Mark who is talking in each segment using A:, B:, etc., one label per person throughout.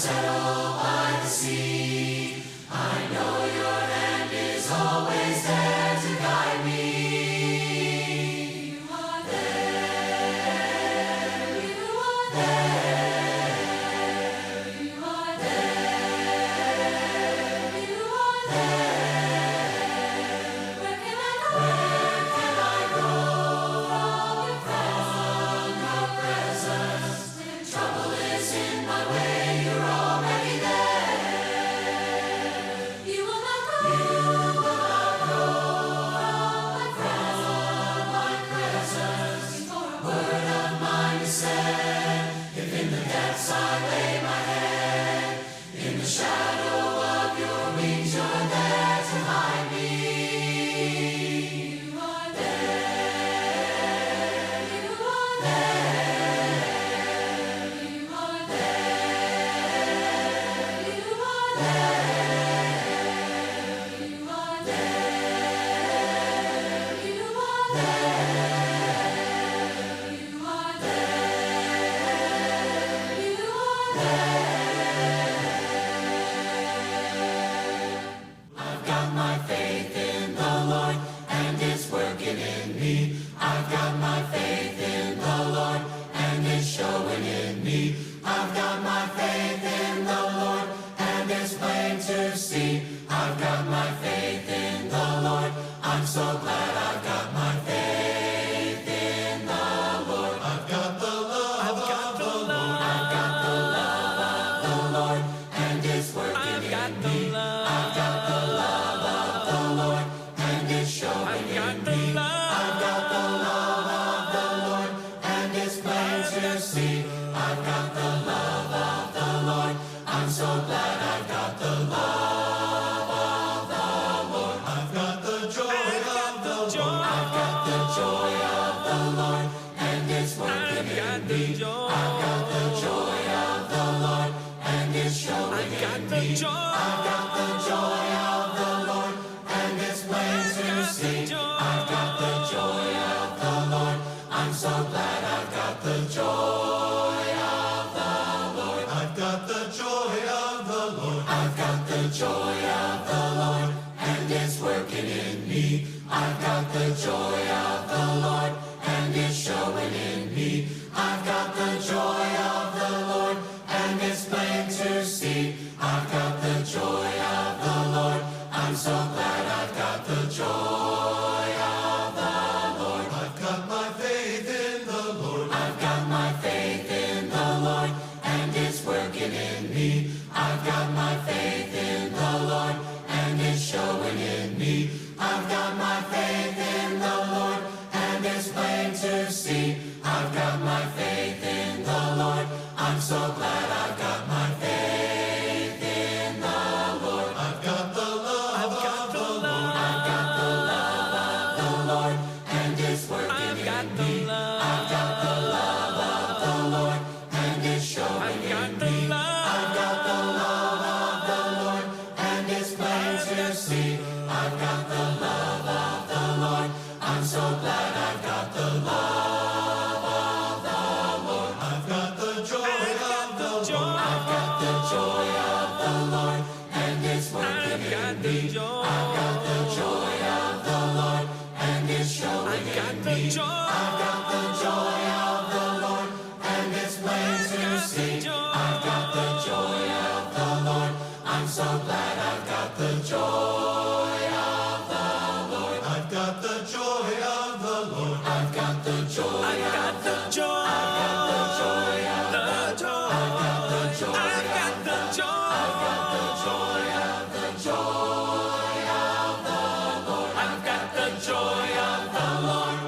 A: settle by the sea. I know your hand is always there to guide me. You are there, you are there, you are there, you are there. Where can I go? Where can I go from your presence? Trouble is in my way, you're already there. You will not go, from my presence. For a word of mine is said, if in the depths I lay my head, in the shadow of your wings you're there to hide me. You are there, you are there, you are there, you are there, you are there, you are there, you are there, you are there. I've got my faith in the Lord, and it's working in me. I've got my faith in the Lord, and it's showing in me. I've got my faith in the Lord, and it's plain to see. I've got my faith in the Lord. I'm so glad I've got my faith in the Lord. I've got the love of the Lord. I've got the love of the Lord, and it's working in me. I've got the love of the Lord, and it's showing in me. I've got the love of the Lord, and it's plain to see. I've got the love of the Lord. I'm so glad I've got the love of the Lord. I've got the joy of the Lord. I've got the joy of the Lord, and it's working in me. I've got the joy of the Lord, and it's showing in me. I've got the joy of the Lord, and it's plain to see. I've got the joy of the Lord. I'm so glad I've got the joy of the Lord. I've got the joy of the Lord. I've got the joy of the Lord, and it's working in me. I've got the joy of the Lord, and it's showing in me. I've got the joy of the Lord, and it's plain to see. I've got the joy of the Lord. I'm so glad I've got the joy of the Lord. I've got my faith in the Lord. I've got my faith in the Lord, and it's working in me. I've got my faith in the Lord, and it's showing in me. I've got my faith in the Lord, and it's plain to see. I've got my faith in the Lord. I'm so glad I've got my faith in the Lord. I've got the love of the Lord. I've got the love of the Lord, and it's working in me. I've got the love of the Lord, and it's showing in me. I've got the love of the Lord, and it's plain to see. I've got the love of the Lord. I'm so glad I've got the love of the Lord. I've got the joy of the Lord. I've got the joy of the Lord, and it's working in me. I've got the joy of the Lord, and it's showing in me. I've got the joy of the Lord, and it's plain to see. I've got the joy of the Lord. I'm so glad I've got the joy of the Lord. I've got the joy of the Lord. I've got the joy of the Lord. I've got the joy of the Lord. I've got the joy of the joy. I've got the joy of the joy of the Lord. I've got the joy of the Lord.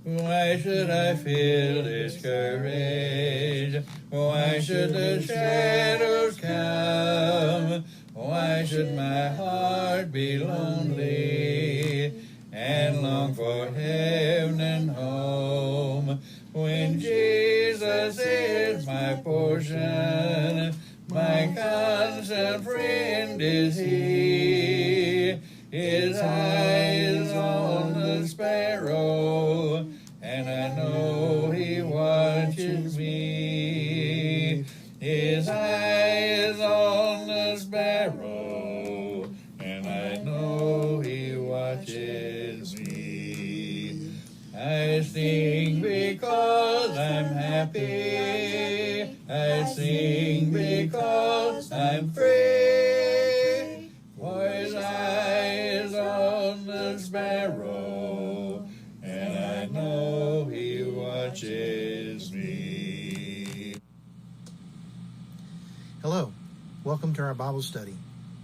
B: Why should I feel discouraged? Why should the shadows come? Why should my heart be lonely and long for heaven and home? When Jesus is my portion, my constant friend is He. His eye is on the sparrow, and I know He watches me. I sing because I'm happy. I sing because I'm free. For his eye is on the sparrow, and I know he watches me.
C: Hello, welcome to our Bible study.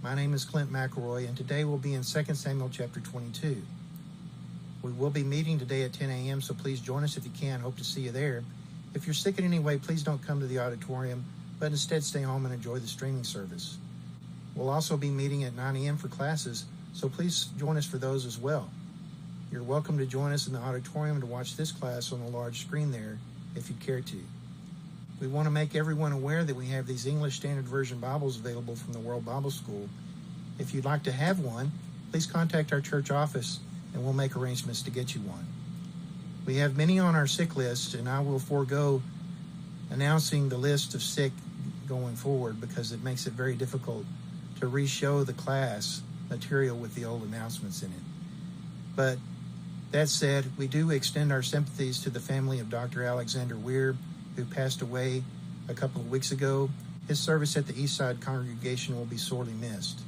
C: My name is Clint McElroy, and today we'll be in 2 Samuel chapter 22. We will be meeting today at 10 a.m., so please join us if you can. Hope to see you there. If you're sick in any way, please don't come to the auditorium, but instead stay home and enjoy the streaming service. We'll also be meeting at 9 a.m. for classes, so please join us for those as well. You're welcome to join us in the auditorium to watch this class on the large screen there if you care to. We want to make everyone aware that we have these English Standard Version Bibles available from the World Bible School. If you'd like to have one, please contact our church office and we'll make arrangements to get you one. We have many on our sick list, and I will forego announcing the list of sick going forward because it makes it very difficult to re-show the class material with the old announcements in it. But that said, we do extend our sympathies to the family of Dr. Alexander Weir, who passed away a couple of weeks ago. His service at the Eastside congregation will be sorely missed.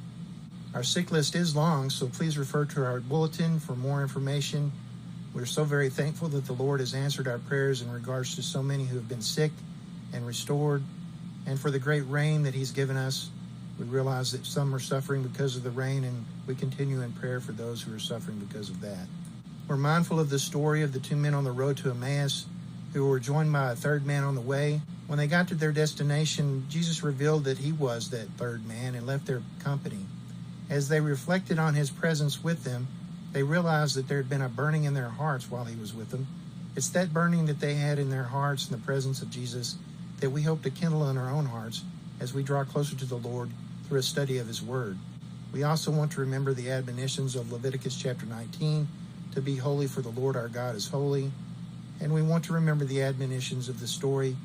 C: Our sick list is long, so please refer to our bulletin for more information. We're so very thankful that the Lord has answered our prayers in regards to so many who have been sick and restored, and for the great rain that He's given us. We realize that some are suffering because of the rain, and we continue in prayer for those who are suffering because of that. We're mindful of the story of the two men on the road to Emmaus who were joined by a third man on the way. When they got to their destination, Jesus revealed that He was that third man and left their company. As they reflected on His presence with them, they realized that there had been a burning in their hearts while He was with them. It's that burning that they had in their hearts in the presence of Jesus that we hope to kindle in our own hearts as we draw closer to the Lord through a study of His Word. We also want to remember the admonitions of Leviticus chapter 19, to be holy for the Lord our God is holy. And we want to remember the admonitions of the story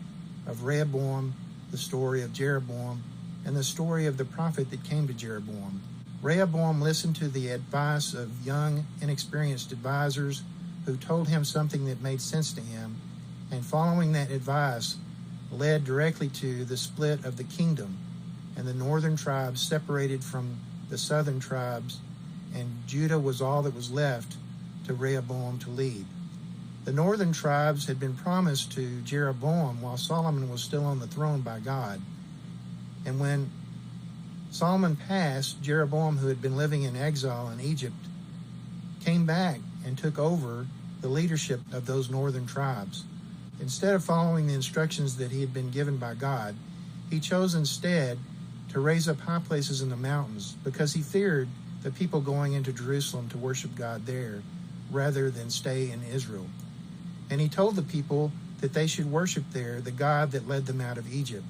C: of Rehoboam, the story of Jeroboam, and the story of the prophet that came to Jeroboam. Rehoboam listened to the advice of young, inexperienced advisors who told him something that made sense to him, and following that advice led directly to the split of the kingdom, and the northern tribes separated from the southern tribes, and Judah was all that was left to Rehoboam to lead. The northern tribes had been promised to Jeroboam while Solomon was still on the throne by God. And when Solomon passed, Jeroboam, who had been living in exile in Egypt, came back and took over the leadership of those northern tribes. Instead of following the instructions that he had been given by God, he chose instead to raise up high places in the mountains because he feared the people going into Jerusalem to worship God there rather than stay in Israel. And he told the people that they should worship there the God that led them out of Egypt.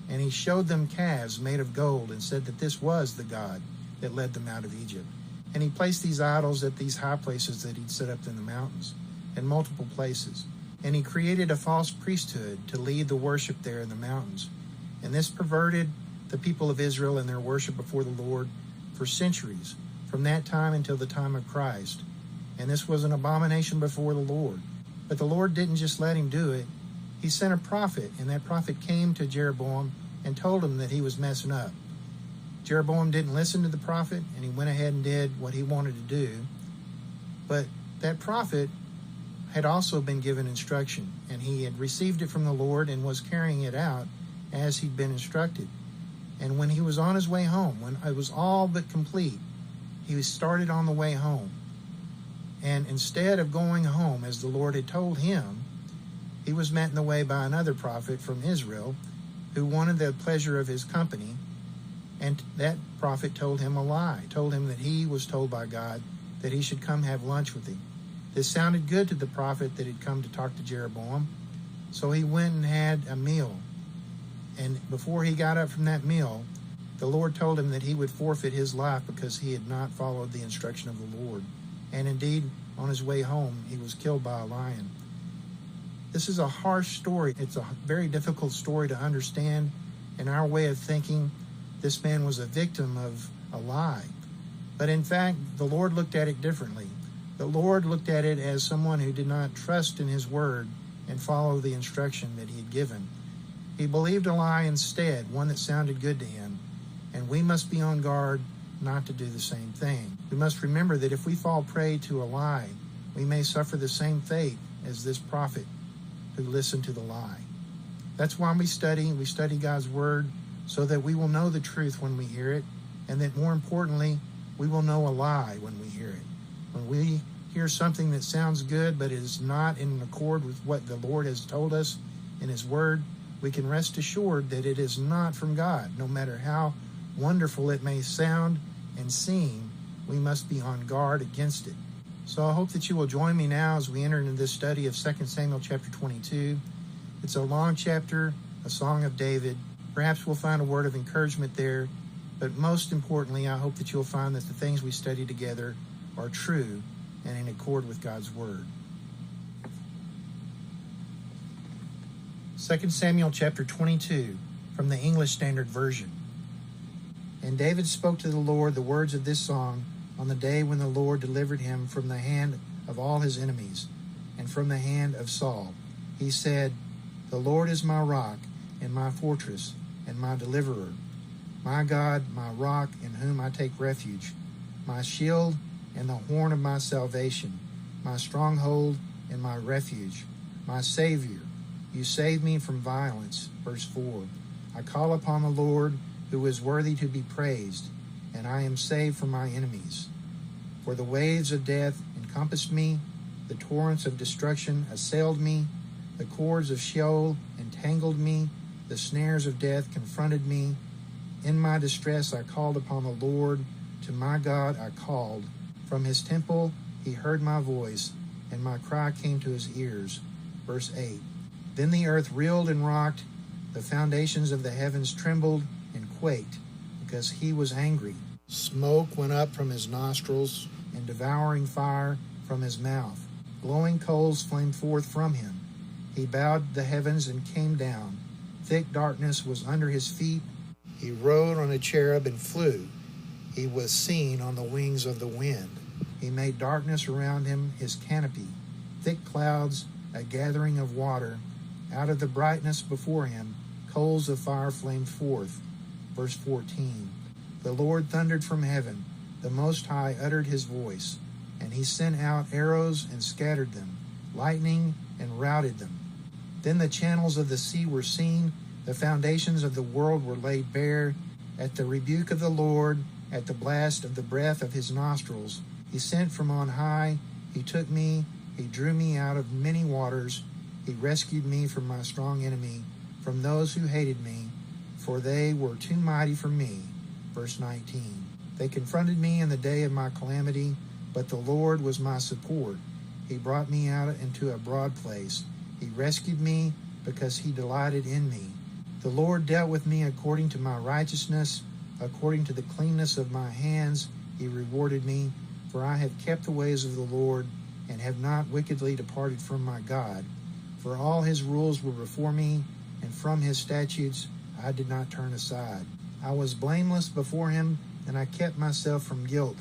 C: And he showed them calves made of gold and said that this was the God that led them out of Egypt. And he placed these idols at these high places that he'd set up in the mountains, in multiple places. And he created a false priesthood to lead the worship there in the mountains. And this perverted the people of Israel in their worship before the Lord for centuries, from that time until the time of Christ. And this was an abomination before the Lord. But the Lord didn't just let him do it. He sent a prophet, and that prophet came to Jeroboam and told him that he was messing up. Jeroboam didn't listen to the prophet, and he went ahead and did what he wanted to do. But that prophet had also been given instruction, and he had received it from the Lord and was carrying it out as he'd been instructed. And when he was on his way home, when it was all but complete, he started on the way home. And instead of going home as the Lord had told him, he was met in the way by another prophet from Israel who wanted the pleasure of his company. And that prophet told him a lie, told him that he was told by God that he should come have lunch with him. This sounded good to the prophet that had come to talk to Jeroboam. So he went and had a meal. And before he got up from that meal, the Lord told him that he would forfeit his life because he had not followed the instruction of the Lord. And indeed, on his way home, he was killed by a lion. This is a harsh story. It's a very difficult story to understand. In our way of thinking, this man was a victim of a lie. But in fact, the Lord looked at it differently. The Lord looked at it as someone who did not trust in his word and follow the instruction that he had given. He believed a lie instead, one that sounded good to him, and we must be on guard not to do the same thing. We must remember that if we fall prey to a lie, we may suffer the same fate as this prophet who listened to the lie. That's why we study God's word, so that we will know the truth when we hear it, and that more importantly, we will know a lie when we hear it. When we hear something that sounds good but is not in accord with what the Lord has told us in his word, we can rest assured that it is not from God. No matter how wonderful it may sound and seem, we must be on guard against it. So I hope that you will join me now as we enter into this study of 2 Samuel chapter 22. It's a long chapter, a song of David. Perhaps we'll find a word of encouragement there, but most importantly, I hope that you'll find that the things we study together are true and in accord with God's word. 2 Samuel chapter 22 from the English Standard Version. And David spoke to the Lord the words of this song on the day when the Lord delivered him from the hand of all his enemies and from the hand of Saul. He said, "The Lord is my rock and my fortress and my deliverer, my God, my rock in whom I take refuge, my shield and the horn of my salvation, my stronghold and my refuge, my Savior. You save me from violence." Verse 4. I call upon the Lord, who is worthy to be praised, and I am saved from my enemies. For the waves of death encompassed me, the torrents of destruction assailed me, the cords of Sheol entangled me, the snares of death confronted me. In my distress I called upon the Lord, to my God I called. From his temple he heard my voice, and my cry came to his ears. Verse 8. Then the earth reeled and rocked, the foundations of the heavens trembled and quaked, because he was angry. Smoke went up from his nostrils, and devouring fire from his mouth. Glowing coals flamed forth from him. He bowed the heavens and came down. Thick darkness was under his feet. He rode on a cherub and flew. He was seen on the wings of the wind. He made darkness around him his canopy. Thick clouds, a gathering of water. Out of the brightness before him, coals of fire flamed forth. Verse 14. The Lord thundered from heaven. The Most High uttered his voice, and he sent out arrows and scattered them, lightning and routed them. Then the channels of the sea were seen, the foundations of the world were laid bare. At the rebuke of the Lord, at the blast of the breath of his nostrils, he sent from on high, he took me, he drew me out of many waters, he rescued me from my strong enemy, from those who hated me, for they were too mighty for me. Verse 19. They confronted me in the day of my calamity, but the Lord was my support. He brought me out into a broad place. He rescued me because he delighted in me. The Lord dealt with me according to my righteousness, according to the cleanness of my hands. He rewarded me, for I have kept the ways of the Lord and have not wickedly departed from my God. For all his rules were before me, and from his statutes I did not turn aside. I was blameless before him, and I kept myself from guilt.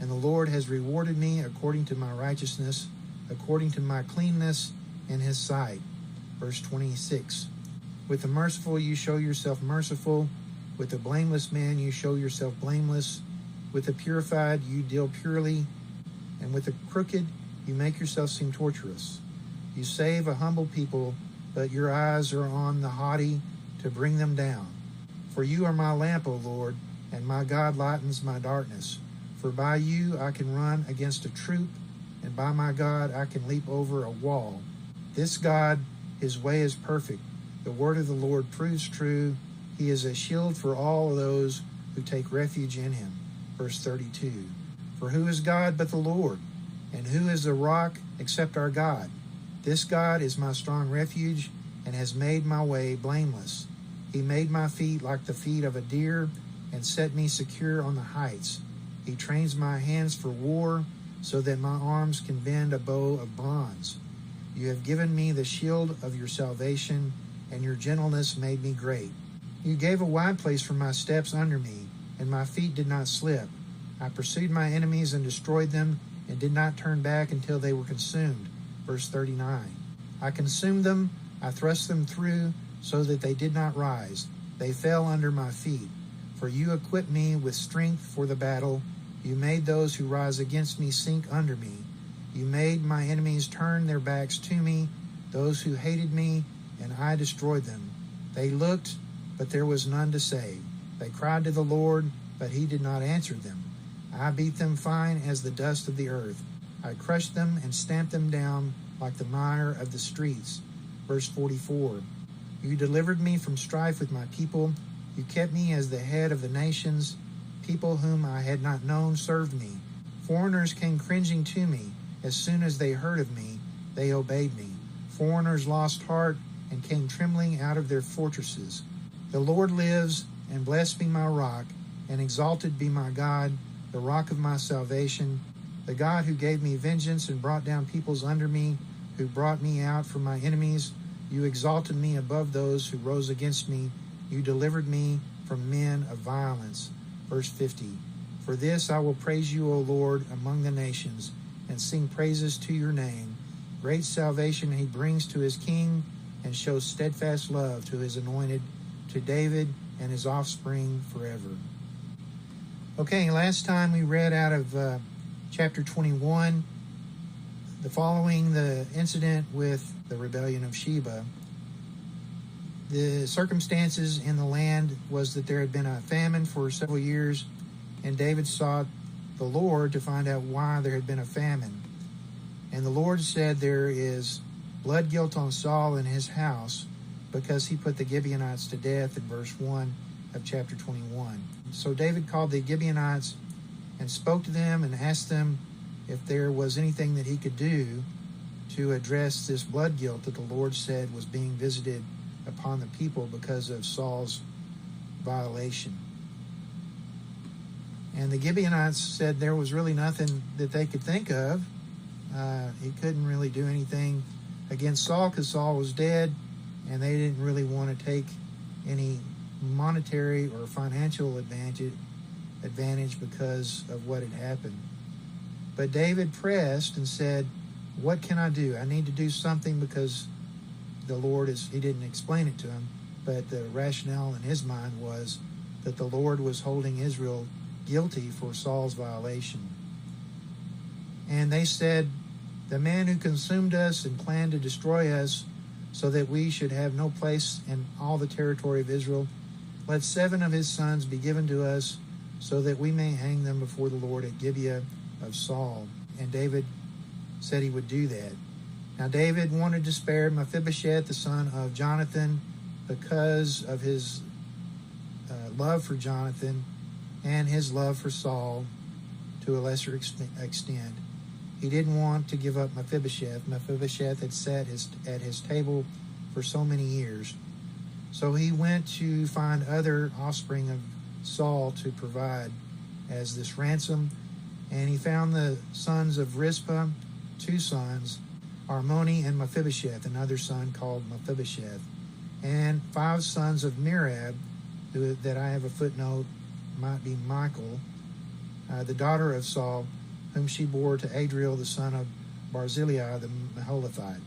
C: And the Lord has rewarded me according to my righteousness, according to my cleanness in his sight. Verse 26. With the merciful you show yourself merciful, with the blameless man you show yourself blameless, with the purified you deal purely, and with the crooked you make yourself seem tortuous. You save a humble people, but your eyes are on the haughty to bring them down. For you are my lamp, O Lord, and my God lightens my darkness. For by you I can run against a troop, and by my God I can leap over a wall. This God, his way is perfect. The word of the Lord proves true. He is a shield for all those who take refuge in him. Verse 32. For who is God but the Lord? And who is the rock except our God? This God is my strong refuge and has made my way blameless. He made my feet like the feet of a deer and set me secure on the heights. He trains my hands for war so that my arms can bend a bow of bronze. You have given me the shield of your salvation, and your gentleness made me great. You gave a wide place for my steps under me, and my feet did not slip. I pursued my enemies and destroyed them, and did not turn back until they were consumed. Verse 39. I consumed them, I thrust them through, so that they did not rise. They fell under my feet. For you equipped me with strength for the battle. You made those who rise against me sink under me. You made my enemies turn their backs to me, those who hated me, and I destroyed them. They looked, but there was none to save. They cried to the Lord, but he did not answer them. I beat them fine as the dust of the earth. I crushed them and stamped them down like the mire of the streets. Verse 44. You delivered me from strife with my people. You kept me as the head of the nations. People whom I had not known served me. Foreigners came cringing to me. As soon as they heard of me, they obeyed me. Foreigners lost heart and came trembling out of their fortresses. The Lord lives, and blessed be my rock, and exalted be my God, the rock of my salvation, the God who gave me vengeance and brought down peoples under me, who brought me out from my enemies. You exalted me above those who rose against me. You delivered me from men of violence. Verse 50. For this I will praise you, O Lord, among the nations, and sing praises to your name. Great salvation he brings to his king, and shows steadfast love to his anointed, to David and his offspring forever. Okay, last time we read out of chapter 21, following the incident with the rebellion of Sheba. The circumstances in the land was that there had been a famine for several years, and David sought the Lord to find out why there had been a famine. And the Lord said there is blood guilt on Saul and his house because he put the Gibeonites to death in verse 1 of chapter 21. So David called the Gibeonites and spoke to them and asked them if there was anything that he could do to address this blood guilt that the Lord said was being visited upon the people because of Saul's violation. And the Gibeonites said there was really nothing that they could think of. He couldn't really do anything against Saul because Saul was dead, and they didn't really want to take any monetary or financial advantage because of what had happened. But David pressed and said, what can I do? I need to do something because the Lord he didn't explain it to him, but the rationale in his mind was that the Lord was holding Israel guilty for Saul's violation. And they said, the man who consumed us and planned to destroy us so that we should have no place in all the territory of Israel, let 7 of his sons be given to us so that we may hang them before the Lord at Gibeah of Saul. And David said he would do that. Now David wanted to spare Mephibosheth, the son of Jonathan, because of his love for Jonathan and his love for Saul to a lesser extent. He didn't want to give up Mephibosheth. Mephibosheth had sat at his table for so many years. So he went to find other offspring of Saul to provide as this ransom. And he found the sons of Rizpah, 2 sons, Armoni and Mephibosheth, another son called Mephibosheth, and 5 sons of Merab, that I have a footnote, might be Michal, the daughter of Saul, whom she bore to Adriel, the son of Barzillai, the Meholathite.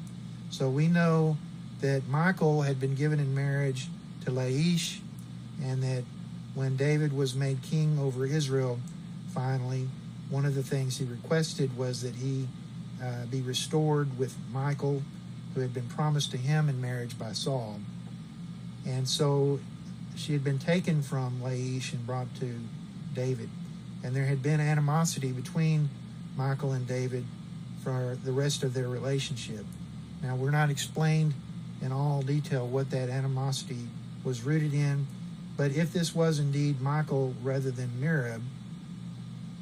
C: So we know that Michal had been given in marriage to Laish, and that when David was made king over Israel, finally, one of the things he requested was that he be restored with Michal, who had been promised to him in marriage by Saul. And so she had been taken from Laish and brought to David. And there had been animosity between Michal and David for the rest of their relationship. Now, we're not explained in all detail what that animosity was rooted in, but if this was indeed Michal rather than Merab,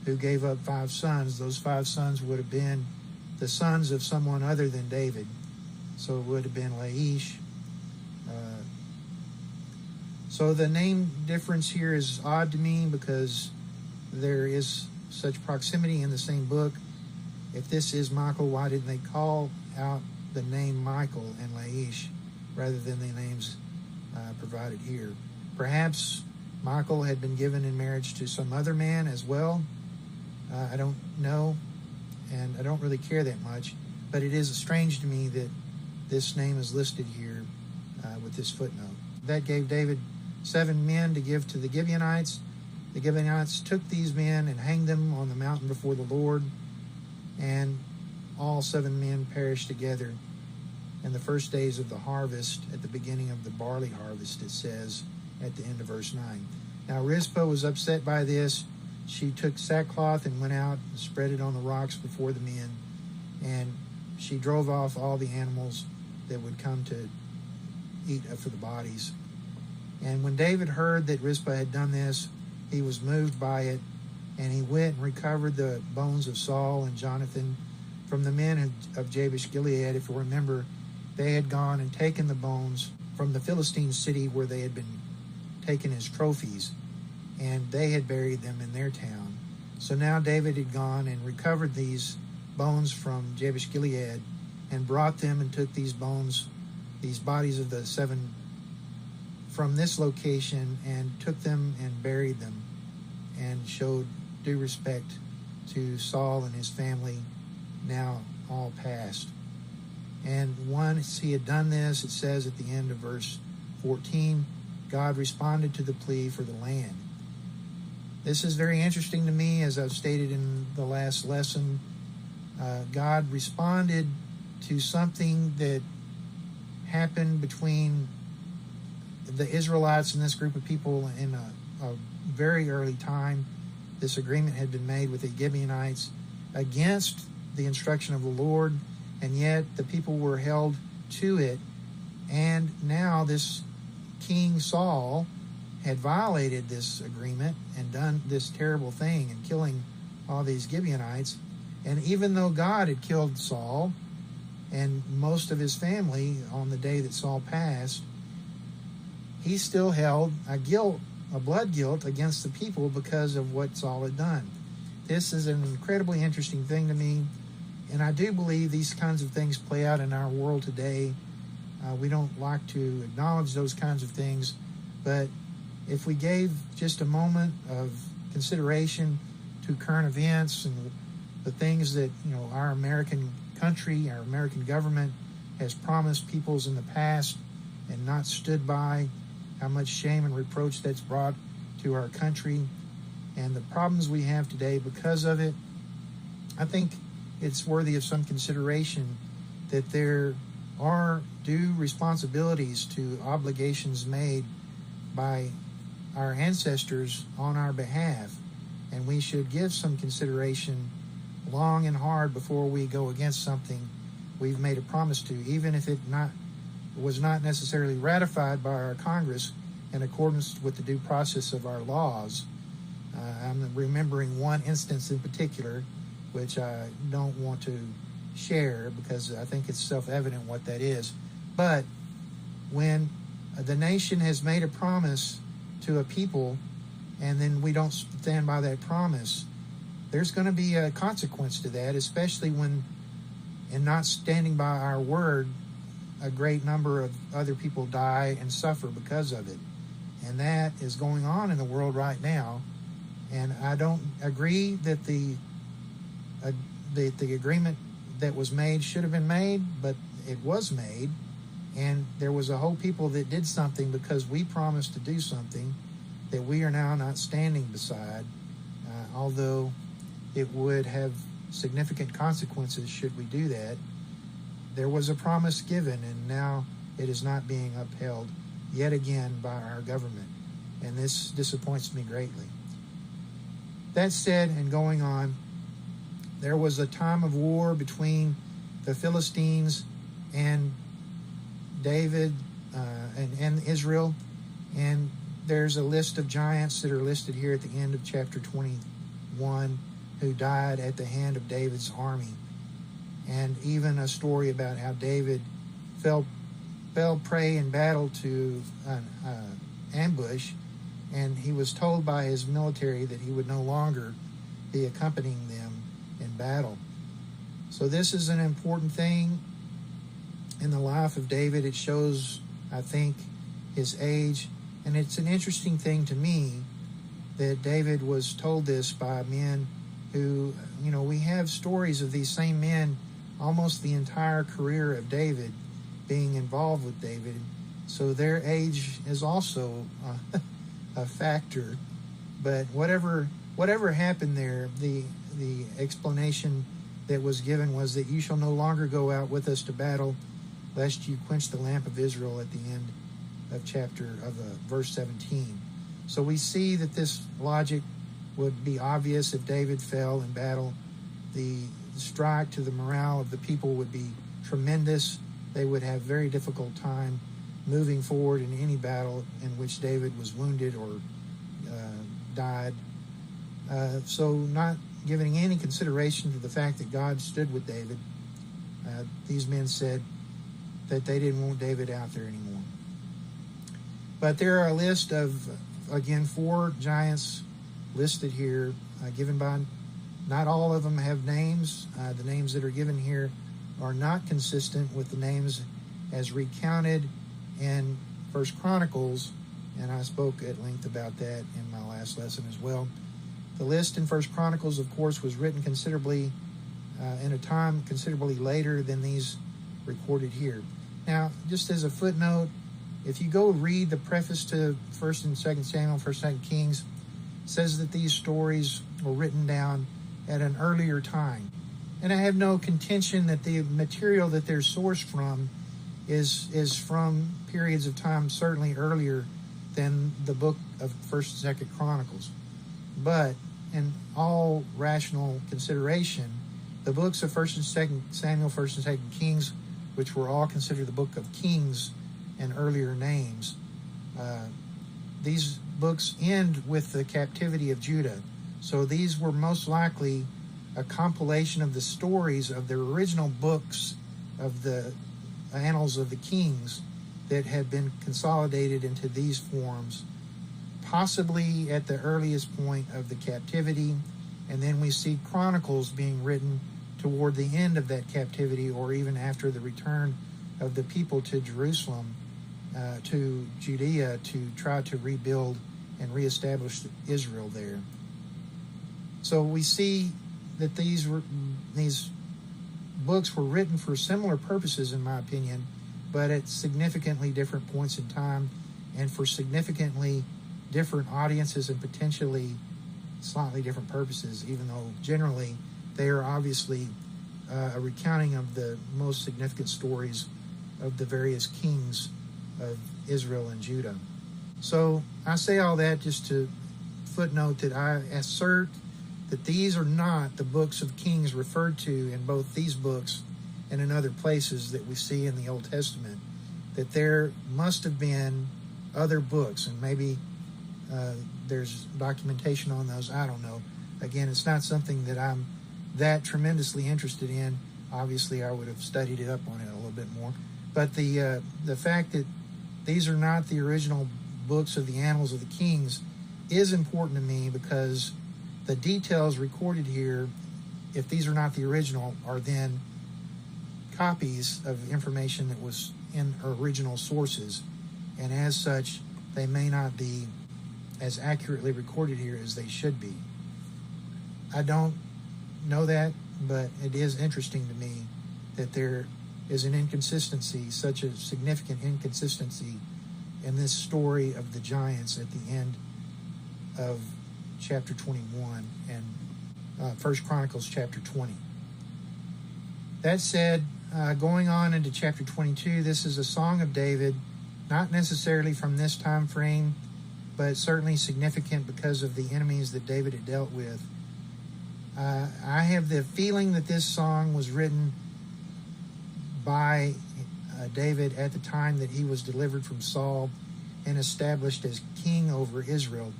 C: who gave up 5 sons, those 5 sons would have been the sons of someone other than David. So it would have been Laish. So the name difference here is odd to me because there is such proximity in the same book. If this is Michal, why didn't they call out the name Michal and Laish rather than the names provided here? Perhaps Michal had been given in marriage to some other man as well. I don't know. and I don't really care that much, but it is strange to me that this name is listed here with this footnote. That gave David 7 men to give to the Gibeonites. The Gibeonites took these men and hanged them on the mountain before the Lord, and all 7 men perished together in the first days of the harvest, at the beginning of the barley harvest, it says at the end of verse 9. Now Rizpah was upset by this. She took sackcloth and went out and spread it on the rocks before the men, and she drove off all the animals that would come to eat for the bodies. And when David heard that Rizpah had done this, he was moved by it, and he went and recovered the bones of Saul and Jonathan from the men of Jabesh Gilead. If you remember, they had gone and taken the bones from the Philistine city where they had been taken as trophies, and they had buried them in their town. So now David had gone and recovered these bones from Jabesh Gilead and brought them and took these bones, these bodies of the 7 from this location, and took them and buried them and showed due respect to Saul and his family, now all past. And once he had done this, it says at the end of verse 14, God responded to the plea for the land. This is very interesting to me, as I've stated in the last lesson. God responded to something that happened between the Israelites and this group of people in a very early time. This agreement had been made with the Gibeonites against the instruction of the Lord, and yet the people were held to it. And now this King Saul had violated this agreement and done this terrible thing and killing all these Gibeonites. And even though God had killed Saul and most of his family on the day that Saul passed, he still held a blood guilt against the people because of what Saul had done. This is an incredibly interesting thing to me, and I do believe these kinds of things play out in our world today. We don't like to acknowledge those kinds of things, but if we gave just a moment of consideration to current events and the things that our American country, our American government has promised peoples in the past and not stood by, how much shame and reproach that's brought to our country and the problems we have today because of it, I think it's worthy of some consideration that there are due responsibilities to obligations made by our ancestors on our behalf, and we should give some consideration long and hard before we go against something we've made a promise to, even if it was not necessarily ratified by our Congress in accordance with the due process of our laws. I'm remembering one instance in particular, which I don't want to share because I think it's self-evident what that is. But when the nation has made a promise to a people and then we don't stand by that promise, there's going to be a consequence to that, especially when, in not standing by our word, a great number of other people die and suffer because of it. And that is going on in the world right now. And I don't agree that the agreement that was made should have been made, but it was made. And there was a whole people that did something because we promised to do something that we are now not standing beside, although it would have significant consequences should we do that. There was a promise given, and now it is not being upheld yet again by our government, and this disappoints me greatly. That said, and going on, there was a time of war between the Philistines and David and Israel, and there's a list of giants that are listed here at the end of chapter 21 who died at the hand of David's army, and even a story about how David fell prey in battle to an ambush, and he was told by his military that he would no longer be accompanying them in battle. So this is an important thing in the life of David. It shows, I think, his age, and it's an interesting thing to me that David was told this by men who, we have stories of these same men almost the entire career of David being involved with David. So their age is also a factor. But whatever happened there, the explanation that was given was that you shall no longer go out with us to battle, lest you quench the lamp of Israel at the end of verse 17. So we see that this logic would be obvious if David fell in battle. The strike to the morale of the people would be tremendous. They would have very difficult time moving forward in any battle in which David was wounded or died. So not giving any consideration to the fact that God stood with David, these men said that they didn't want David out there anymore. But there are a list of, again, 4 giants listed here, given by, not all of them have names. The names that are given here are not consistent with the names as recounted in 1 Chronicles, and I spoke at length about that in my last lesson as well. The list in 1 Chronicles, of course, was written considerably in a time considerably later than these recorded here. Now, just as a footnote, if you go read the preface to 1st and 2nd Samuel, 1st and 2nd Kings, it says that these stories were written down at an earlier time. And I have no contention that the material that they're sourced from is from periods of time certainly earlier than the book of 1st and 2nd Chronicles. But in all rational consideration, the books of 1st and 2nd Samuel, 1st and 2nd Kings, which were all considered the book of Kings and earlier names, these books end with the captivity of Judah. So these were most likely a compilation of the stories of the original books of the Annals of the Kings that had been consolidated into these forms, possibly at the earliest point of the captivity, and then we see Chronicles being written toward the end of that captivity, or even after the return of the people to Jerusalem, to Judea, to try to rebuild and reestablish Israel there. So we see that these books were written for similar purposes, in my opinion, but at significantly different points in time and for significantly different audiences and potentially slightly different purposes, even though generally they are obviously a recounting of the most significant stories of the various kings of Israel and Judah. So I say all that just to footnote that I assert that these are not the books of Kings referred to in both these books and in other places that we see in the Old Testament, that there must have been other books, and maybe there's documentation on those, I don't know. Again, it's not something that I'm that tremendously interested in. Obviously, I would have studied it up on it a little bit more. But the fact that these are not the original books of the Annals of the Kings is important to me, because the details recorded here, if these are not the original, are then copies of information that was in original sources, and as such, they may not be as accurately recorded here as they should be. I don't know that, but it is interesting to me that there is an inconsistency, such a significant inconsistency in this story of the giants at the end of chapter 21 and 1 Chronicles chapter 20. That said, going on into chapter 22, this is a song of David, not necessarily from this time frame, but certainly significant because of the enemies that David had dealt with. I have the feeling that this song was written by David at the time that he was delivered from Saul and established as king over Israel,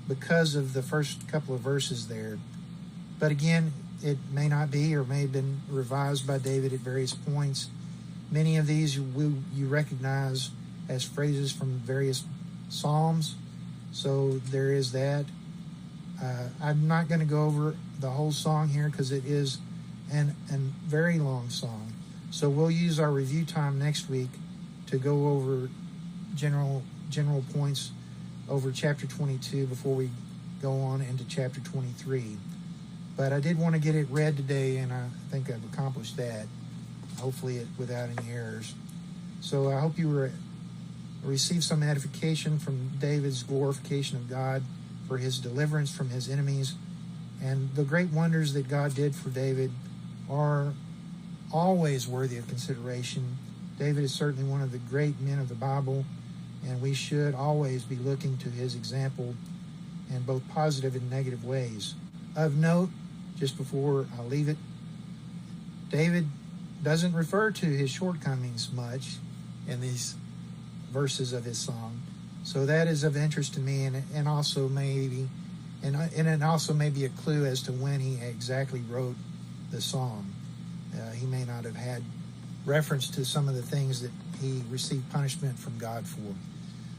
C: because of the first couple of verses there. But again, it may not be, or may have been revised by David at various points. Many of these you recognize as phrases from various psalms, so there is that. I'm not going to go over the whole song here because it is a very long song. So we'll use our review time next week to go over general points over chapter 22 before we go on into chapter 23. But I did want to get it read today, and I think I've accomplished that, hopefully without any errors. So I hope you receive some edification from David's glorification of God for his deliverance from his enemies. And the great wonders that God did for David are always worthy of consideration. David is certainly one of the great men of the Bible, and we should always be looking to his example in both positive and negative ways. Of note, just before I leave it, David doesn't refer to his shortcomings much in these verses of his song. So that is of interest to me, and it also may be a clue as to when he exactly wrote the song. He may not have had reference to some of the things that he received punishment from God for.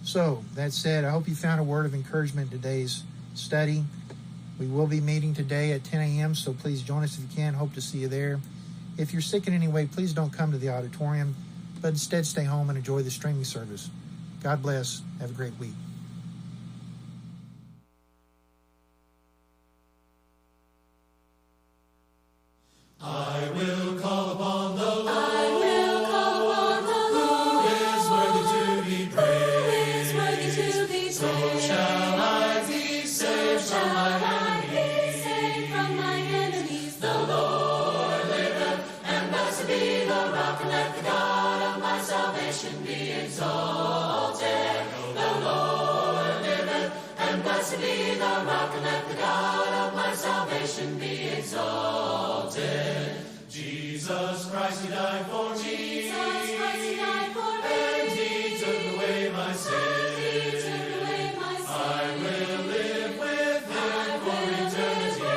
C: So, that said, I hope you found a word of encouragement in today's study. We will be meeting today at 10 a.m., so please join us if you can. Hope to see you there. If you're sick in any way, please don't come to the auditorium, but instead stay home and enjoy the streaming service. God bless. Have a great week.
A: I will call upon the Lord. I will call upon the Lord. Who is worthy to be praised? Who is worthy to be praised? So shall I be saved from my enemies. Saved from my enemies. The Lord liveth, and blessed be the rock, and let the God of my salvation be exalted. The Lord liveth, and blessed be the rock, and let the God of my salvation be exalted. Jesus Christ, He died for me. Jesus Christ, He died for me. And He took away my sin. He took away my sin. I will live with Him for eternity.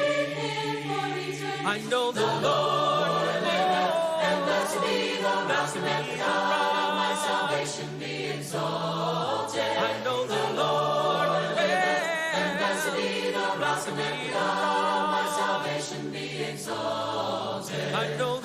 D: I know the Lord liveth,
A: and blessed be the rock, and let the God of my salvation be exalted.
D: I know the Lord liveth,
A: and blessed be the rock, and let the God of my salvation be exalted.
D: I know